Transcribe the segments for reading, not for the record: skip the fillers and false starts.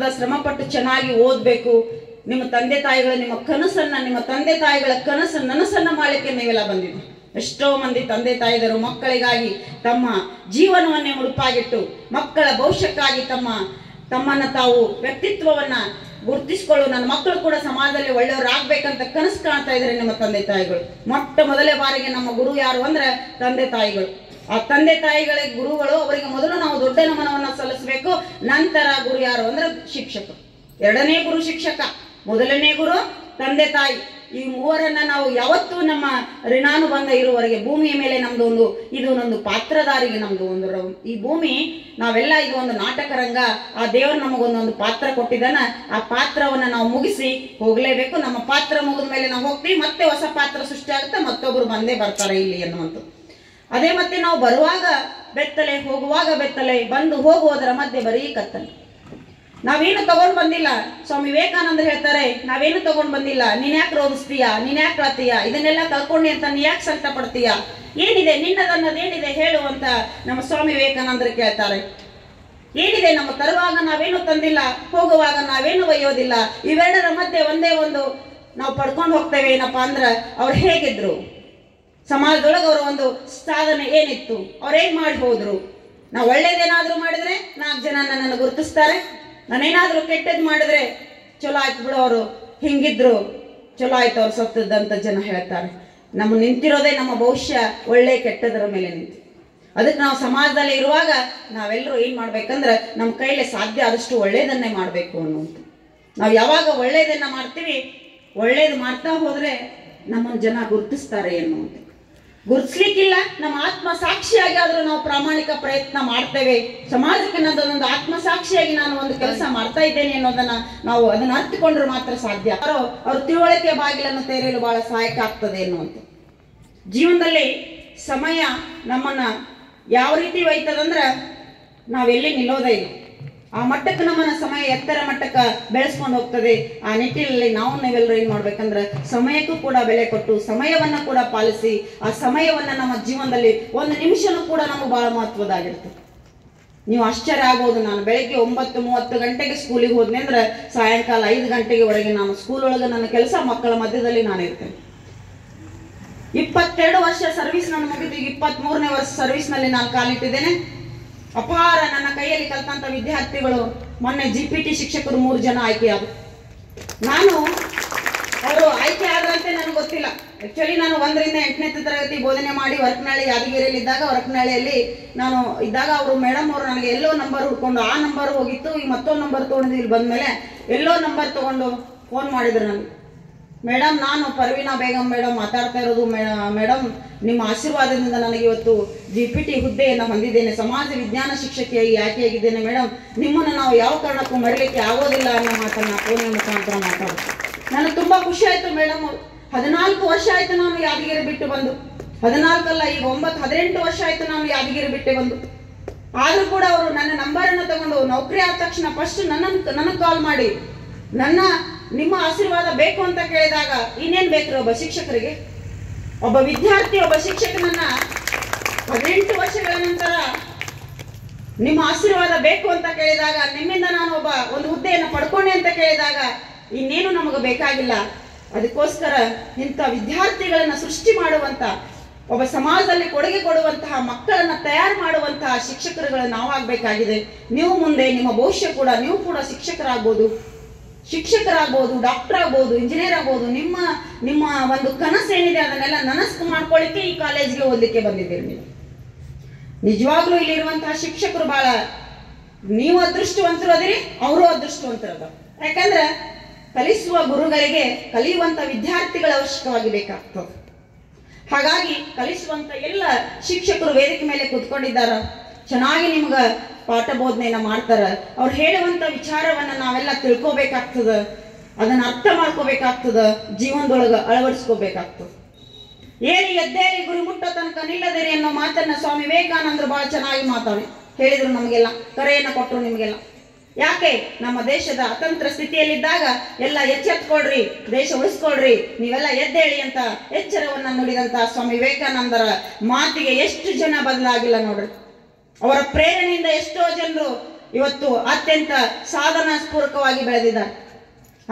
ಶ್ರಮಪಟ್ಟು ಚೆನ್ನಾಗಿ ಓದಬೇಕು. ನಿಮ್ಮ ತಂದೆ ತಾಯಿಗಳು ನಿಮ್ಮ ಕನಸನ್ನ, ನಿಮ್ಮ ತಂದೆ ತಾಯಿಗಳ ಕನಸನ್ನ ನನಸನ್ನ ಮಾಡಲಿಕ್ಕೆ ನೀವೆಲ್ಲ ಬಂದಿದೆ. ಎಷ್ಟೋ ಮಂದಿ ತಂದೆ ತಾಯಿದರು ಮಕ್ಕಳಿಗಾಗಿ ತಮ್ಮ ಜೀವನವನ್ನೇ ಮುಡುಪಾಗಿಟ್ಟು ಮಕ್ಕಳ ಭವಿಷ್ಯಕ್ಕಾಗಿ ತಮ್ಮನ್ನ ತಾವು ವ್ಯಕ್ತಿತ್ವವನ್ನ ಗುರುತಿಸಿಕೊಳ್ಳು, ನನ್ನ ಮಕ್ಕಳು ಕೂಡ ಸಮಾಜದಲ್ಲಿ ಒಳ್ಳೆಯವರಾಗಬೇಕಂತ ಕನಸು ಕಾಣ್ತಾ ಇದ್ದಾರೆ ನಿಮ್ಮ ತಂದೆ ತಾಯಿಗಳು. ಮೊಟ್ಟ ಮೊದಲೇ ಬಾರಿಗೆ ನಮ್ಮ ಗುರು ಯಾರು ಅಂದ್ರೆ ತಂದೆ ತಾಯಿಗಳು. ಆ ತಂದೆ ತಾಯಿಗಳಿಗೆ ಗುರುಗಳು, ಅವರಿಗೆ ಮೊದಲು ನಾವು ದೊಡ್ಡ ನಮನವನ್ನ ಸಲ್ಲಿಸಬೇಕು. ನಂತರ ಗುರು ಯಾರು ಅಂದ್ರೆ ಶಿಕ್ಷಕರು. ಎರಡನೇ ಗುರು ಶಿಕ್ಷಕ, ಮೊದಲನೇ ಗುರು ತಂದೆ ತಾಯಿ. ಈ ಮೂವರನ್ನ ನಾವು ಯಾವತ್ತೂ ನಮ್ಮ ಋಣಾನುಬಂಧ ಇರುವವರೆಗೆ ಭೂಮಿಯ ಮೇಲೆ ನಮ್ದು ಇದೊಂದು ಪಾತ್ರಧಾರಿಗೆ ನಮ್ದು ಈ ಭೂಮಿ ನಾವೆಲ್ಲ ಇದು ಒಂದು ನಾಟಕ ರಂಗ. ಆ ದೇವರು ನಮಗೊಂದೊಂದು ಪಾತ್ರ ಕೊಟ್ಟಿದ್ದಾನ. ಆ ಪಾತ್ರವನ್ನ ನಾವು ಮುಗಿಸಿ ಹೋಗ್ಲೇಬೇಕು. ನಮ್ಮ ಪಾತ್ರ ಮುಗಿದ ಮೇಲೆ ನಾವು ಹೋಗ್ತೀವಿ, ಮತ್ತೆ ಹೊಸ ಪಾತ್ರ ಸೃಷ್ಟಿ ಆಗುತ್ತೆ, ಮತ್ತೊಬ್ರು ಬಂದೇ ಬರ್ತಾರೆ ಇಲ್ಲಿ ಅನ್ನುವಂಥದ್ದು. ಅದೇ ಮತ್ತೆ ನಾವು ಬರುವಾಗ ಬೆತ್ತಲೆ, ಹೋಗುವಾಗ ಬೆತ್ತಲೆ, ಬಂದು ಹೋಗುವುದರ ಮಧ್ಯೆ ಬರೀ ಕತ್ತಲೆ. ನಾವೇನು ತಗೊಂಡ್ ಬಂದಿಲ್ಲ. ಸ್ವಾಮಿ ವಿವೇಕಾನಂದರು ಹೇಳ್ತಾರೆ, ನಾವೇನು ತಗೊಂಡ್ ಬಂದಿಲ್ಲ, ನೀನ್ ಯಾಕೆ ರೋಧಿಸ್ತೀಯ, ನೀನ್ ಯಾಕೆ ಕಳ್ತೀಯ, ಇದನ್ನೆಲ್ಲ ಕಳ್ಕೊಂಡಿ ಅಂತ ನೀ ಯಾಕೆ ಸಂಕಟ ಪಡ್ತೀಯ, ಏನಿದೆ ನಿನ್ನದನ್ನದೇನಿದೆ ಹೇಳು ಅಂತ ನಮ್ಮ ಸ್ವಾಮಿ ವಿವೇಕಾನಂದರು ಕೇಳ್ತಾರೆ. ಏನಿದೆ, ನಮ್ಮ ತರುವಾಗ ನಾವೇನು ತಂದಿಲ್ಲ, ಹೋಗುವಾಗ ನಾವೇನು ಒಯ್ಯೋದಿಲ್ಲ. ಇವೆರಡರ ಮಧ್ಯೆ ಒಂದೇ ಒಂದು ನಾವು ಪಡ್ಕೊಂಡು ಹೋಗ್ತೇವೆ. ಏನಪ್ಪಾ ಅಂದ್ರ ಅವ್ರು ಹೇಗಿದ್ರು, ಸಮಾಜದೊಳಗೆ ಅವರ ಒಂದು ಸಾಧನೆ ಏನಿತ್ತು, ಅವ್ರೇನ್ ಮಾಡಿ ಹೋದ್ರು. ನಾವು ಒಳ್ಳೇದೇನಾದ್ರೂ ಮಾಡಿದ್ರೆ 4 ಜನ ನನ್ನನ್ನು ಗುರುತಿಸ್ತಾರೆ. ನಾನೇನಾದ್ರೂ ಕೆಟ್ಟದ್ ಮಾಡಿದ್ರೆ ಚಲೋ ಆಯ್ತು ಬಿಡು, ಅವರು ಹಿಂಗಿದ್ರು ಚಲೋ ಆಯ್ತು ಅವ್ರು ಸತ್ತದಂತ ಜನ ಹೇಳ್ತಾರೆ. ನಮ್ಮ ನಿಂತಿರೋದೇ ನಮ್ಮ ಭವಿಷ್ಯ ಒಳ್ಳೆ ಕೆಟ್ಟದರ ಮೇಲೆ ನಿಂತು. ಅದಕ್ಕೆ ನಾವು ಸಮಾಜದಲ್ಲಿ ಇರುವಾಗ ನಾವೆಲ್ಲರೂ ಏನ್ ಮಾಡ್ಬೇಕಂದ್ರೆ ನಮ್ಮ ಕೈಲಿ ಸಾಧ್ಯ ಆದಷ್ಟು ಒಳ್ಳೇದನ್ನೇ ಮಾಡ್ಬೇಕು ಅನ್ನುವಂಥ. ನಾವು ಯಾವಾಗ ಒಳ್ಳೇದನ್ನ ಮಾಡ್ತೀವಿ, ಒಳ್ಳೇದು ಮಾಡ್ತಾ ಹೋದ್ರೆ ನಮ್ಮನ್ನು ಜನ ಗುರುತಿಸ್ತಾರೆ ಎನ್ನುವಂಥ. ಗುರುತಿಸ್ಲಿಕ್ಕಿಲ್ಲ, ನಮ್ಮ ಆತ್ಮ ಸಾಕ್ಷಿಯಾಗಿ ಆದ್ರೂ ನಾವು ಪ್ರಾಮಾಣಿಕ ಪ್ರಯತ್ನ ಮಾಡ್ತೇವೆ. ಸಮಾಜಕ್ಕೆ ನನ್ನದೊಂದು ಆತ್ಮ ಸಾಕ್ಷಿಯಾಗಿ ನಾನು ಒಂದು ಕೆಲಸ ಮಾಡ್ತಾ ಇದ್ದೇನೆ ಅನ್ನೋದನ್ನ ನಾವು ಅದನ್ನ ಅರ್ಥಕೊಂಡ್ರೆ ಮಾತ್ರ ಸಾಧ್ಯ. ಅವ್ರ ತಿಳುವಳಿಕೆ ಬಾಗಿಲನ್ನು ತೆರೆಯಲು ಬಹಳ ಸಹಾಯಕ ಆಗ್ತದೆ ಎನ್ನುವಂಥ. ಜೀವನದಲ್ಲಿ ಸಮಯ ನಮ್ಮನ್ನ ಯಾವ ರೀತಿ ಒಯ್ತದಂದ್ರ ನಾವೆಲ್ಲಿ ನಿಲ್ಲೋದೇ ಇಲ್ಲ. ಆ ಮಟ್ಟಕ್ಕೆ ನಮ್ಮನ್ನ ಸಮಯ ಎತ್ತರ ಮಟ್ಟಕ್ಕೆ ಬೆಳೆಸ್ಕೊಂಡು ಹೋಗ್ತದೆ. ಆ ನಿಟ್ಟಿನಲ್ಲಿ ನೀವೆಲ್ಲರೂ ಏನ್ ಮಾಡ್ಬೇಕಂದ್ರೆ ಸಮಯಕ್ಕೂ ಕೂಡ ಬೆಲೆ ಕೊಟ್ಟು ಸಮಯವನ್ನ ಕೂಡ ಪಾಲಿಸಿ ಆ ಸಮಯವನ್ನ ನಮ್ಮ ಜೀವನದಲ್ಲಿ 1 ನಿಮಿಷನೂ ಕೂಡ ನಮಗೆ ಬಹಳ ಮಹತ್ವದಾಗಿರ್ತದೆ. ನೀವು ಆಶ್ಚರ್ಯ ಆಗ್ಬೋದು, ನಾನು ಬೆಳಗ್ಗೆ 9:30 ಗಂಟೆಗೆ ಸ್ಕೂಲಿಗೆ ಹೋದ್ನಿ ಅಂದ್ರೆ ಸಾಯಂಕಾಲ 5 ಗಂಟೆಗೆವರೆಗೆ ನಾನು ಸ್ಕೂಲ್ ಒಳಗೆ ನನ್ನ ಕೆಲಸ, ಮಕ್ಕಳ ಮಧ್ಯದಲ್ಲಿ ನಾನು ಇರ್ತೇನೆ. 22 ವರ್ಷ ಸರ್ವಿಸ್ ನಾನು ಮುಗಿದು 23ನೇ ವರ್ಷ ಸರ್ವಿಸ್ ನಲ್ಲಿ ನಾನು ಕಾಲಿಟ್ಟಿದ್ದೇನೆ. ಅಪಾರ ನನ್ನ ಕೈಯಲ್ಲಿ ಕಲ್ತಂತ ವಿದ್ಯಾರ್ಥಿಗಳು ಮೊನ್ನೆ GPT ಶಿಕ್ಷಕರು 3 ಜನ ಆಯ್ಕೆಯಾದರು. ಅವರು ಆಯ್ಕೆ ಆದ್ರಂತೆ ನನಗೆ ಗೊತ್ತಿಲ್ಲ. ಆಕ್ಚುಲಿ ನಾನು 1ರಿಂದ 8ನೇ ತರಗತಿ ಬೋಧನೆ ಮಾಡಿ ಹೊರಕನಹಳ್ಳಿ ಯಾದಗಿರಿಯಲ್ಲಿ ಇದ್ದಾಗ, ಹೊರಕನಹಳ್ಳಿಯಲ್ಲಿ ನಾನು ಇದ್ದಾಗ ಅವರು ಮೇಡಮ್ ಅವರು ನನಗೆ ಎಲ್ಲೋ ನಂಬರ್ ಹುಡ್ಕೊಂಡು, ಆ ನಂಬರ್ ಹೋಗಿತ್ತು, ಈಗ ಮತ್ತೊಂದು ನಂಬರ್ ತೊಗೊಂಡು ಇಲ್ಲಿ ಬಂದ್ಮೇಲೆ ಎಲ್ಲೋ ನಂಬರ್ ತಗೊಂಡು ಫೋನ್ ಮಾಡಿದ್ರು ನನಗೆ. ಮೇಡಮ್, ನಾನು ಪರ್ವೀನಾ ಬೇಗಂ ಮೇಡಮ್ ಮಾತಾಡ್ತಾ ಇರೋದು. ಮೇಡಮ್, ನಿಮ್ಮ ಆಶೀರ್ವಾದದಿಂದ ನನಗೆ ಇವತ್ತು GPT ಹುದ್ದೆಯನ್ನು ಹೊಂದಿದ್ದೇನೆ, ಸಮಾಜ ವಿಜ್ಞಾನ ಶಿಕ್ಷಕಿಯಾಗಿ ಆಯ್ಕೆಯಾಗಿದ್ದೇನೆ ಮೇಡಮ್. ನಿಮ್ಮನ್ನು ನಾವು ಯಾವ ಕಾರಣಕ್ಕೂ ಮರೀಲಿಕ್ಕೆ ಆಗೋದಿಲ್ಲ ಅನ್ನೋ ಮಾತನ್ನ ಫೋನಿನ ಮುಖಾಂತರ ಮಾತಾಡ್ತೀನಿ. ನನಗೆ ತುಂಬಾ ಖುಷಿ ಆಯ್ತು ಮೇಡಮ್. 14 ವರ್ಷ ಆಯ್ತು ನಾನು ಯಾದಗಿರಿ ಬಿಟ್ಟು ಬಂದು. 14 ಅಲ್ಲ, ಈಗ 18 ವರ್ಷ ಆಯ್ತು ನಾನು ಯಾದಗಿರಿ ಬಿಟ್ಟೆ ಬಂದು. ಆದ್ರೂ ಕೂಡ ಅವರು ನನ್ನ ನಂಬರನ್ನು ತಗೊಂಡು ನೌಕರಿ ಆದ ತಕ್ಷಣ ಫಸ್ಟ್ ನನಗೆ ಕಾಲ್ ಮಾಡಿ ನಿಮ್ಮ ಆಶೀರ್ವಾದ ಬೇಕು ಅಂತ ಕೇಳಿದಾಗ, ಇನ್ನೇನ್ ಬೇಕ್ರಿ ಒಬ್ಬ ಶಿಕ್ಷಕರಿಗೆ? ಒಬ್ಬ ವಿದ್ಯಾರ್ಥಿ ಒಬ್ಬ ಶಿಕ್ಷಕನನ್ನ 18 ವರ್ಷಗಳ ನಂತರ ನಿಮ್ಮ ಆಶೀರ್ವಾದ ಬೇಕು ಅಂತ ಕೇಳಿದಾಗ, ನಿಮ್ಮಿಂದ ನಾನು ಒಂದು ಹುದ್ದೆಯನ್ನು ಪಡ್ಕೊಂಡೆ ಅಂತ ಕೇಳಿದಾಗ ಇನ್ನೇನು ನಮಗೆ ಬೇಕಾಗಿಲ್ಲ. ಅದಕ್ಕೋಸ್ಕರ ಇಂಥ ವಿದ್ಯಾರ್ಥಿಗಳನ್ನ ಸೃಷ್ಟಿ ಮಾಡುವಂತ, ಒಬ್ಬ ಸಮಾಜದಲ್ಲಿ ಕೊಡುಗೆ ಕೊಡುವಂತಹ ಮಕ್ಕಳನ್ನ ತಯಾರು ಮಾಡುವಂತಹ ಶಿಕ್ಷಕರುಗಳು ನಾವಾಗಬೇಕಾಗಿದೆ. ನೀವು ಮುಂದೆ ನಿಮ್ಮ ಭವಿಷ್ಯ ಕೂಡ, ನೀವು ಕೂಡ ಶಿಕ್ಷಕರಾಗ್ಬೋದು, ಡಾಕ್ಟರ್ ಆಗ್ಬೋದು, ಇಂಜಿನಿಯರ್ ಆಗ್ಬೋದು. ನಿಮ್ಮ ಒಂದು ಕನಸು ಏನಿದೆ ಅದನ್ನೆಲ್ಲ ನನಸು ಮಾಡ್ಕೊಳ್ಳಿಕ್ಕೆ ಈ ಕಾಲೇಜ್ಗೆ ಓದಲಿಕ್ಕೆ ಬಂದಿದ್ದೀರಿ ನೀವು. ನಿಜವಾಗ್ಲೂ ಇಲ್ಲಿರುವಂತಹ ಶಿಕ್ಷಕರು ಬಹಳ, ನೀವು ಅದೃಷ್ಟವಂತರು ಅದಿರಿ, ಅವರು ಅದೃಷ್ಟವಂತರದ. ಯಾಕಂದ್ರೆ ಕಲಿಸುವ ಗುರುಗಳಿಗೆ ಕಲಿಯುವಂತ ವಿದ್ಯಾರ್ಥಿಗಳ ಅವಶ್ಯಕವಾಗಿ ಬೇಕಾಗ್ತದೆ. ಹಾಗಾಗಿ ಕಲಿಸುವಂತ ಎಲ್ಲ ಶಿಕ್ಷಕರು ವೇದಿಕೆ ಮೇಲೆ ಕೂತ್ಕೊಂಡಿದ್ದಾರ, ಚೆನ್ನಾಗಿ ನಿಮ್ಗ ಪಾಠ ಬೋಧನೆಯನ್ನ ಮಾಡ್ತಾರ. ಅವ್ರು ಹೇಳುವಂತ ವಿಚಾರವನ್ನ ನಾವೆಲ್ಲ ತಿಳ್ಕೊಬೇಕಾಗ್ತದ, ಅದನ್ನ ಅರ್ಥ ಮಾಡ್ಕೋಬೇಕಾಗ್ತದ, ಜೀವನದೊಳಗ ಅಳವಡಿಸ್ಕೋಬೇಕಾಗ್ತದ. ಏರಿ ಎದ್ದೇರಿ ಗುರಿ ಮುಟ್ಟೋ ತನಕ ನಿಲ್ಲದೇರಿ ಅನ್ನೋ ಮಾತನ್ನ ಸ್ವಾಮಿ ವಿವೇಕಾನಂದರು ಬಹಳ ಚೆನ್ನಾಗಿ ಹೇಳಿದ್ರು ನಮಗೆಲ್ಲ, ಕರೆಯನ್ನ ಕೊಟ್ಟರು ನಿಮಗೆಲ್ಲ. ಯಾಕೆ? ನಮ್ಮ ದೇಶದ ಅತಂತ್ರ ಸ್ಥಿತಿಯಲ್ಲಿದ್ದಾಗ ಎಲ್ಲ ಎಚ್ಚೆತ್ಕೊಳ್ರಿ, ದೇಶ ಉಳಿಸ್ಕೊಳ್ರಿ, ನೀವೆಲ್ಲ ಎದ್ದೇಳಿ ಅಂತ ಎಚ್ಚರವನ್ನ ನುಡಿದಂತ ಸ್ವಾಮಿ ವಿವೇಕಾನಂದರ ಮಾತಿಗೆ ಎಷ್ಟು ಜನ ಬದಲಾಗಿಲ್ಲ ನೋಡ್ರಿ. ಅವರ ಪ್ರೇರಣೆಯಿಂದ ಎಷ್ಟೋ ಜನರು ಇವತ್ತು ಅತ್ಯಂತ ಸಾಧನಾಸ್ಪೂರ್ವಕವಾಗಿ ಬೆಳೆದಿದ್ದಾರೆ.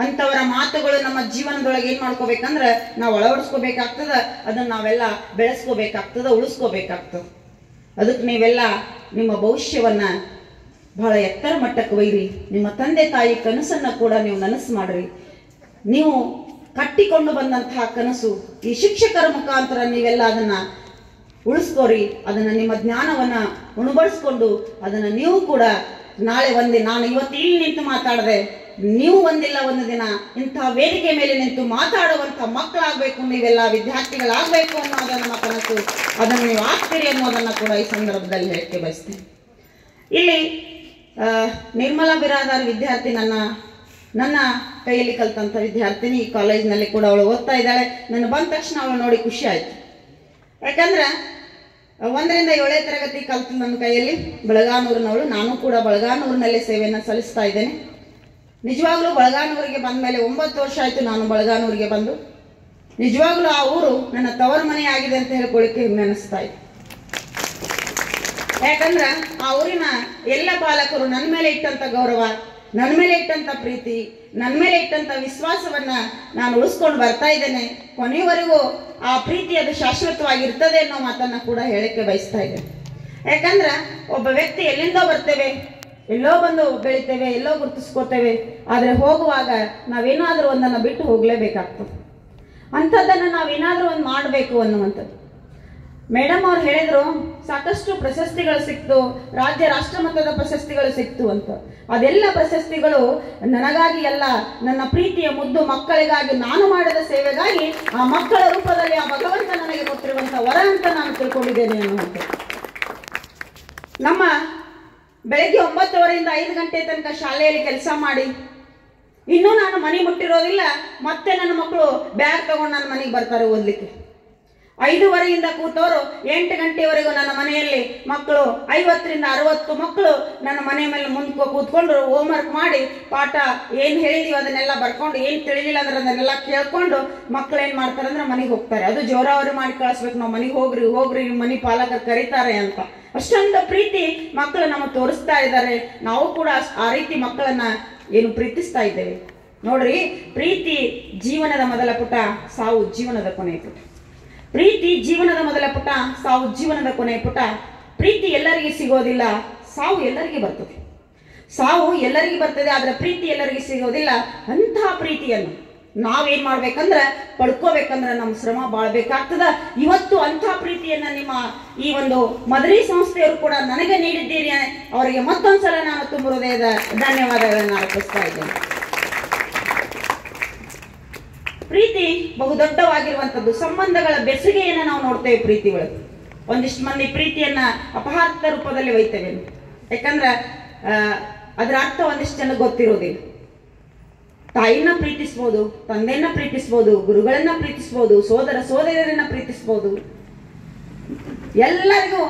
ಅಂಥವರ ಮಾತುಗಳು ನಮ್ಮ ಜೀವನದೊಳಗೆ ಏನು ಮಾಡ್ಕೋಬೇಕಂದ್ರೆ ನಾವು ಅಳವಡಿಸ್ಕೋಬೇಕಾಗ್ತದ, ಅದನ್ನು ನಾವೆಲ್ಲ ಬೆಳೆಸ್ಕೋಬೇಕಾಗ್ತದ, ಉಳಿಸ್ಕೋಬೇಕಾಗ್ತದೆ. ಅದಕ್ಕೆ ನೀವೆಲ್ಲ ನಿಮ್ಮ ಭವಿಷ್ಯವನ್ನ ಬಹಳ ಎತ್ತರ ಮಟ್ಟಕ್ಕೆ ಒಯ್ಯಿರಿ. ನಿಮ್ಮ ತಂದೆ ತಾಯಿ ಕನಸನ್ನು ಕೂಡ ನೀವು ನನಸು ಮಾಡ್ರಿ. ನೀವು ಕಟ್ಟಿಕೊಂಡು ಬಂದಂತಹ ಕನಸು ಈ ಶಿಕ್ಷಕರ ಮುಖಾಂತರ ನೀವೆಲ್ಲ ಅದನ್ನ ಉಳಿಸ್ಕೋರಿ. ಅದನ್ನ ನಿಮ್ಮ ಜ್ಞಾನವನ್ನ ಉಣಬಡಿಸ್ಕೊಂಡು ಅದನ್ನ ನೀವು ಕೂಡ ನಾಳೆ ಒಂದಿನ, ನಾನು ಇವತ್ತು ಇಲ್ಲಿ ನಿಂತು ಮಾತಾಡದೆ, ನೀವು ಒಂದಿಲ್ಲ ಒಂದು ದಿನ ಇಂತಹ ವೇದಿಕೆ ಮೇಲೆ ನಿಂತು ಮಾತಾಡುವಂಥ ಮಕ್ಕಳಾಗಬೇಕು, ನೀವೆಲ್ಲ ವಿದ್ಯಾರ್ಥಿಗಳಾಗಬೇಕು ಅನ್ನೋದು ನಮ್ಮ ಕನಸು. ಅದನ್ನು ನೀವು ಆಗ್ತೀರಿ ಅನ್ನೋದನ್ನು ಕೂಡ ಈ ಸಂದರ್ಭದಲ್ಲಿ ಹೇಳಕ್ಕೆ ಬಯಸ್ತೇನೆ. ಇಲ್ಲಿ ನಿರ್ಮಲಾ ಬಿರಾದಾರ್ ವಿದ್ಯಾರ್ಥಿ ನನ್ನ ಕೈಯಲ್ಲಿ ಕಲಿತಂಥ ವಿದ್ಯಾರ್ಥಿನಿ. ಈ ಕಾಲೇಜಿನಲ್ಲಿ ಕೂಡ ಅವಳು ಓದ್ತಾ ಇದ್ದಾಳೆ. ನಾನು ಬಂದ ತಕ್ಷಣ ಅವಳು ನೋಡಿ ಖುಷಿ ಆಯಿತು. ಯಾಕಂದ್ರೆ 1ರಿಂದ 7ನೇ ತರಗತಿ ಕಲಿತು ನನ್ನ ಕೈಯಲ್ಲಿ ಬಳಗಾನೂರಿನವಳು. ನಾನು ಕೂಡ ಬಳಗಾನೂರಿನಲ್ಲೇ ಸೇವೆಯನ್ನು ಸಲ್ಲಿಸ್ತಾ ಇದ್ದೇನೆ. ನಿಜವಾಗ್ಲೂ ಬಳಗಾನೂರಿಗೆ ಬಂದ ಮೇಲೆ 9 ವರ್ಷ ಆಯಿತು ನಾನು ಬಳಗಾನೂರಿಗೆ ಬಂದು. ನಿಜವಾಗ್ಲೂ ಆ ಊರು ನನ್ನ ತವರು ಮನೆ ಆಗಿದೆ ಅಂತ ಹೇಳ್ಕೊಳ್ಳಿಕ್ಕೆ ನೆನೆಸ್ತಾ ಇದೆ. ಯಾಕಂದ್ರೆ ಆ ಊರಿನ ಎಲ್ಲ ಪಾಲಕರು ನನ್ನ ಮೇಲೆ ಇಟ್ಟಂತ ಗೌರವ, ನನ್ನ ಮೇಲೆ ಇಟ್ಟಂತ ಪ್ರೀತಿ, ನನ್ನ ಮೇಲೆ ಇಟ್ಟಂತ ವಿಶ್ವಾಸವನ್ನ ನಾನು ಉಳಿಸ್ಕೊಂಡು ಬರ್ತಾ ಇದ್ದೇನೆ. ಕೊನೆಯವರೆಗೂ ಆ ಪ್ರೀತಿ ಅದು ಶಾಶ್ವತವಾಗಿರ್ತದೆ ಅನ್ನೋ ಮಾತನ್ನ ಕೂಡ ಹೇಳಕ್ಕೆ ಬಯಸ್ತಾ ಇದ್ದೇನೆ. ಯಾಕಂದ್ರೆ ಒಬ್ಬ ವ್ಯಕ್ತಿ ಎಲ್ಲಿಂದ ಬರ್ತೇವೆ, ಎಲ್ಲೋ ಬಂದು ಬೆಳಿತೇವೆ, ಎಲ್ಲೋ ಗುರುತಿಸ್ಕೋತೇವೆ. ಆದರೆ ಹೋಗುವಾಗ ನಾವೇನಾದರೂ ಒಂದನ್ನು ಬಿಟ್ಟು ಹೋಗಲೇಬೇಕಾಗ್ತದೆ. ಅಂಥದ್ದನ್ನು ನಾವೇನಾದರೂ ಒಂದು ಮಾಡಬೇಕು ಅನ್ನುವಂಥದ್ದು. ಮೇಡಮ್ ಅವ್ರು ಹೇಳಿದ್ರು, ಸಾಕಷ್ಟು ಪ್ರಶಸ್ತಿಗಳು ಸಿಕ್ತು, ರಾಜ್ಯ ರಾಷ್ಟ್ರ ಮಟ್ಟದ ಪ್ರಶಸ್ತಿಗಳು ಸಿಕ್ತು ಅಂತ. ಅದೆಲ್ಲ ಪ್ರಶಸ್ತಿಗಳು ನನಗಾಗಿ ಅಲ್ಲ, ನನ್ನ ಪ್ರೀತಿಯ ಮುದ್ದು ಮಕ್ಕಳಿಗಾಗಿ ನಾನು ಮಾಡಿದ ಸೇವೆಗಾಗಿ ಆ ಮಕ್ಕಳ ರೂಪದಲ್ಲಿ ಆ ಭಗವಂತ ನನಗೆ ಕೊಟ್ಟಿರುವಂಥ ವರ ಅಂತ ನಾನು ತಿಳ್ಕೊಂಡಿದ್ದೇನೆ ಅನ್ನುವಂಥ. ನಮ್ಮ ಬೆಳಗ್ಗೆ 9 5 ಗಂಟೆ ತನಕ ಶಾಲೆಯಲ್ಲಿ ಕೆಲಸ ಮಾಡಿ ಇನ್ನೂ ನಾನು ಮನೆ ಮುಟ್ಟಿರೋದಿಲ್ಲ. ಮತ್ತೆ ನನ್ನ ಮಕ್ಕಳು ಬ್ಯಾಗ್ ತಗೊಂಡು ನನ್ನ ಮನೆಗೆ ಬರ್ತಾರೆ ಓದಲಿಕ್ಕೆ. 5:30 ಕೂತವರು 8 ಗಂಟೆವರೆಗೂ ನನ್ನ ಮನೆಯಲ್ಲಿ ಮಕ್ಕಳು 50ರಿಂದ 60 ಮಕ್ಕಳು ನನ್ನ ಮನೆ ಮೇಲೆ ಮುಂದೆ ಕೂತ್ಕೊಂಡು ಹೋಮ್ವರ್ಕ್ ಮಾಡಿ ಪಾಠ ಏನು ಹೇಳಿದೀವಿ ಅದನ್ನೆಲ್ಲ ಬರ್ಕೊಂಡು, ಏನು ತಿಳಿಲಿಲ್ಲ ಅಂದ್ರೆ ಅದನ್ನೆಲ್ಲ ಕೇಳ್ಕೊಂಡು ಮಕ್ಕಳು ಏನು ಮಾಡ್ತಾರೆ ಅಂದ್ರೆ ಮನೆಗೆ ಹೋಗ್ತಾರೆ. ಅದು ಜೋರಾವರಿ ಮಾಡಿ ಕಳಿಸ್ಬೇಕು, ನಾವು ಮನೆಗೆ ಹೋಗ್ರಿ ಮನೆ ಪಾಲಕರು ಕರೀತಾರೆ ಅಂತ. ಅಷ್ಟೊಂದು ಪ್ರೀತಿ ಮಕ್ಕಳು ನಮ್ಮ ತೋರಿಸ್ತಾ ಇದ್ದಾರೆ. ನಾವು ಕೂಡ ಆ ರೀತಿ ಮಕ್ಕಳನ್ನ ಏನು ಪ್ರೀತಿಸ್ತಾ ಇದ್ದೇವೆ. ನೋಡ್ರಿ, ಪ್ರೀತಿ ಜೀವನದ ಮೊದಲ ಪುಟ, ಸಾವು ಜೀವನದ ಕೊನೆಯ ಪುಟ. ಪ್ರೀತಿ ಜೀವನದ ಮೊದಲ ಪುಟ, ಸಾವು ಜೀವನದ ಕೊನೆಯ ಪುಟ. ಪ್ರೀತಿ ಎಲ್ಲರಿಗೆ ಸಿಗೋದಿಲ್ಲ, ಸಾವು ಎಲ್ಲರಿಗೆ ಬರ್ತದೆ. ಸಾವು ಎಲ್ಲರಿಗೆ ಬರ್ತದೆ, ಆದರೆ ಪ್ರೀತಿ ಎಲ್ಲರಿಗೆ ಸಿಗೋದಿಲ್ಲ. ಅಂತಹ ಪ್ರೀತಿಯನ್ನು ನಾವೇನ್ ಮಾಡ್ಬೇಕಂದ್ರೆ ಪಡ್ಕೋಬೇಕಂದ್ರೆ ನಮ್ಮ ಶ್ರಮ ಬಾಳ್ಬೇಕಾಗ್ತದ. ಇವತ್ತು ಅಂತಹ ಪ್ರೀತಿಯನ್ನ ನಿಮ್ಮ ಈ ಒಂದು ಮದರಿ ಸಂಸ್ಥೆಯವರು ಕೂಡ ನನಗೆ ನೀಡಿದ್ದೀರಿ. ಅವರಿಗೆ ಮತ್ತೊಂದ್ಸಲ ನಾನು ತುಂಬ ಹೃದಯದ ಧನ್ಯವಾದಗಳನ್ನು ಅರ್ಪಿಸ್ತಾ ಇದ್ದೇನೆ. ಪ್ರೀತಿ ಬಹುದೊಡ್ಡವಾಗಿರುವಂಥದ್ದು. ಸಂಬಂಧಗಳ ಬೆಸುಗೆಯನ್ನು ನಾವು ನೋಡ್ತೇವೆ ಪ್ರೀತಿ ಒಳಗೆ. ಒಂದಿಷ್ಟು ಮಂದಿ ಪ್ರೀತಿಯನ್ನ ಅಪಹಾರ್ಥ ರೂಪದಲ್ಲಿ ಒಯ್ತೇವೆ. ಯಾಕಂದ್ರೆ ಅದರ ಅರ್ಥ ಒಂದಿಷ್ಟು ಜನ ಗೊತ್ತಿರೋದಿಲ್ಲ. ತಾಯಿನ ಪ್ರೀತಿಸ್ಬೋದು, ತಂದೆಯನ್ನ ಪ್ರೀತಿಸ್ಬೋದು, ಗುರುಗಳನ್ನ ಪ್ರೀತಿಸ್ಬೋದು, ಸೋದರ ಸೋದರಿಯರನ್ನ ಪ್ರೀತಿಸ್ಬೋದು. ಎಲ್ಲರಿಗೂ